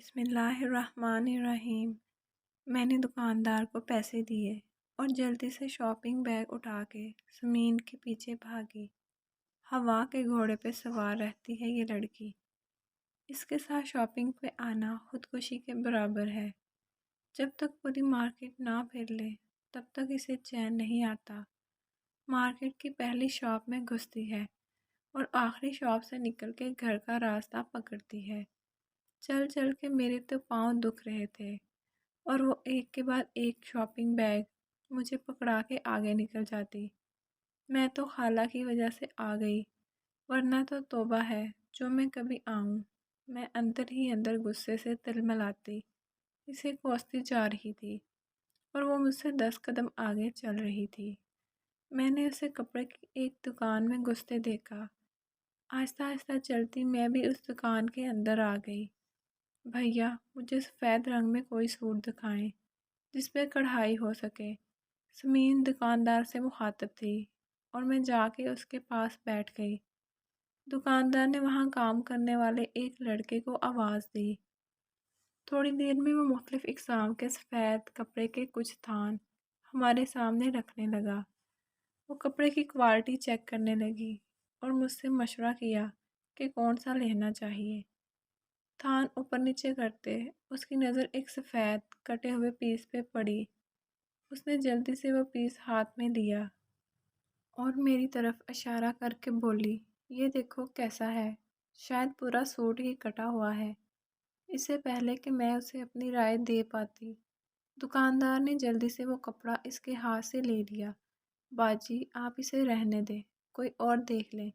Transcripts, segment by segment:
بسم اللہ الرحمن الرحیم۔ میں نے دکاندار کو پیسے دیے اور جلدی سے شاپنگ بیگ اٹھا کے زمین کے پیچھے بھاگی۔ ہوا کے گھوڑے پہ سوار رہتی ہے یہ لڑکی۔ اس کے ساتھ شاپنگ پہ آنا خودکشی کے برابر ہے۔ جب تک پوری مارکیٹ نہ پھر لے تب تک اسے چین نہیں آتا۔ مارکیٹ کی پہلی شاپ میں گھستی ہے اور آخری شاپ سے نکل کے گھر کا راستہ پکڑتی ہے۔ چل چل کے میرے تو پاؤں دکھ رہے تھے اور وہ ایک کے بعد ایک شاپنگ بیگ مجھے پکڑا کے آگے نکل جاتی۔ میں تو خالہ کی وجہ سے آ گئی، ورنہ تو توبہ ہے جو میں کبھی آؤں۔ میں اندر ہی اندر غصے سے تلملاتی اسے کوستی جا رہی تھی اور وہ مجھ سے 10 قدم آگے چل رہی تھی۔ میں نے اسے کپڑے کی ایک دکان میں گھستے دیکھا۔ آہستہ آہستہ چلتی میں بھی اس دکان کے اندر آ گئی۔ بھیا، مجھے سفید رنگ میں کوئی سوٹ دکھائیں جس پہ کڑھائی ہو سکے۔ سمین دکاندار سے مخاطب تھی اور میں جا کے اس کے پاس بیٹھ گئی۔ دکاندار نے وہاں کام کرنے والے ایک لڑکے کو آواز دی۔ تھوڑی دیر میں وہ مختلف اقسام کے سفید کپڑے کے کچھ تھان ہمارے سامنے رکھنے لگا۔ وہ کپڑے کی کوالٹی چیک کرنے لگی اور مجھ سے مشورہ کیا کہ کون سا لینا چاہیے۔ تھان اوپر نیچے کرتے اس کی نظر ایک سفید کٹے ہوئے پیس پہ پڑی۔ اس نے جلدی سے وہ پیس ہاتھ میں لیا اور میری طرف اشارہ کر کے بولی، یہ دیکھو کیسا ہے، شاید پورا سوٹ ہی کٹا ہوا ہے۔ اس سے پہلے کہ میں اسے اپنی رائے دے پاتی، دکاندار نے جلدی سے وہ کپڑا اس کے ہاتھ سے لے لیا۔ باجی، آپ اسے رہنے دیں، کوئی اور دیکھ لیں،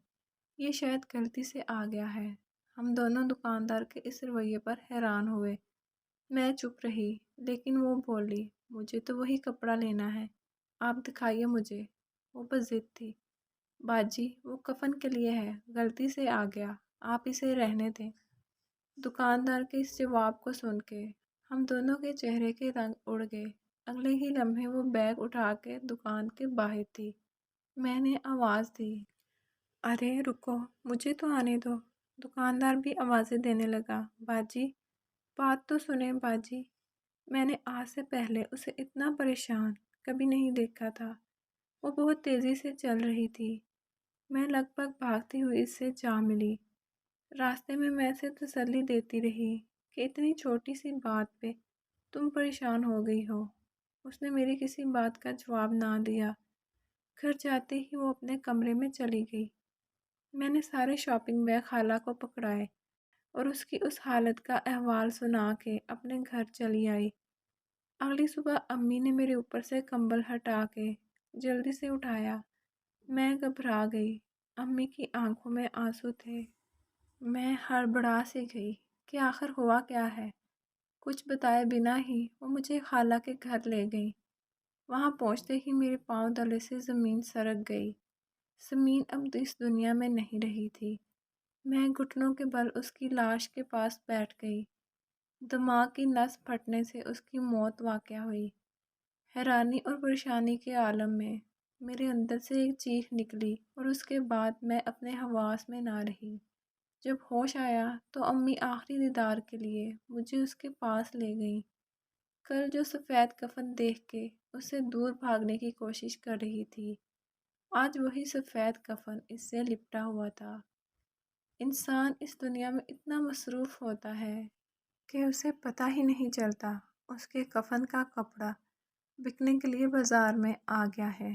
یہ شاید غلطی سے آ گیا ہے۔ ہم دونوں دکاندار کے اس رویے پر حیران ہوئے۔ میں چپ رہی، لیکن وہ بولی، مجھے تو وہی کپڑا لینا ہے، آپ دکھائیے مجھے۔ وہ بس ضد تھی۔ باجی، وہ کفن کے لیے ہے، غلطی سے آ گیا، آپ اسے رہنے دیں۔ دکاندار کے اس جواب کو سن کے ہم دونوں کے چہرے کے رنگ اڑ گئے۔ اگلے ہی لمحے وہ بیگ اٹھا کے دکان کے باہر تھی۔ میں نے آواز دی، ارے رکو، مجھے تو آنے دو۔ دکاندار بھی آوازیں دینے لگا، باجی بات تو سنیں باجی۔ میں نے آج سے پہلے اسے اتنا پریشان کبھی نہیں دیکھا تھا۔ وہ بہت تیزی سے چل رہی تھی۔ میں لگ بھگ بھاگتی ہوئی اس سے جا ملی۔ راستے میں اسے تسلی دیتی رہی کہ اتنی چھوٹی سی بات پہ تم پریشان ہو گئی ہو۔ اس نے میری کسی بات کا جواب نہ دیا۔ گھر جاتے ہی وہ اپنے کمرے میں چلی گئی۔ میں نے سارے شاپنگ بیگ خالہ کو پکڑائے اور اس کی اس حالت کا احوال سنا کے اپنے گھر چلی آئی۔ اگلی صبح امی نے میرے اوپر سے کمبل ہٹا کے جلدی سے اٹھایا۔ میں گھبرا گئی، امی کی آنکھوں میں آنسو تھے۔ میں ہڑبڑا سی گئی کہ آخر ہوا کیا ہے۔ کچھ بتائے بنا ہی وہ مجھے خالہ کے گھر لے گئی۔ وہاں پہنچتے ہی میرے پاؤں تلے سے زمین سرک گئی۔ سمین اب اس دنیا میں نہیں رہی تھی۔ میں گھٹنوں کے بل اس کی لاش کے پاس بیٹھ گئی۔ دماغ کی نس پھٹنے سے اس کی موت واقع ہوئی۔ حیرانی اور پریشانی کے عالم میں میرے اندر سے ایک چیخ نکلی اور اس کے بعد میں اپنے حواس میں نہ رہی۔ جب ہوش آیا تو امی آخری دیدار کے لیے مجھے اس کے پاس لے گئیں۔ کل جو سفید کفن دیکھ کے اس سے دور بھاگنے کی کوشش کر رہی تھی، آج وہی سفید کفن اس سے لپٹا ہوا تھا۔ انسان اس دنیا میں اتنا مصروف ہوتا ہے کہ اسے پتہ ہی نہیں چلتا اس کے کفن کا کپڑا بکنے کے لیے بازار میں آ گیا ہے۔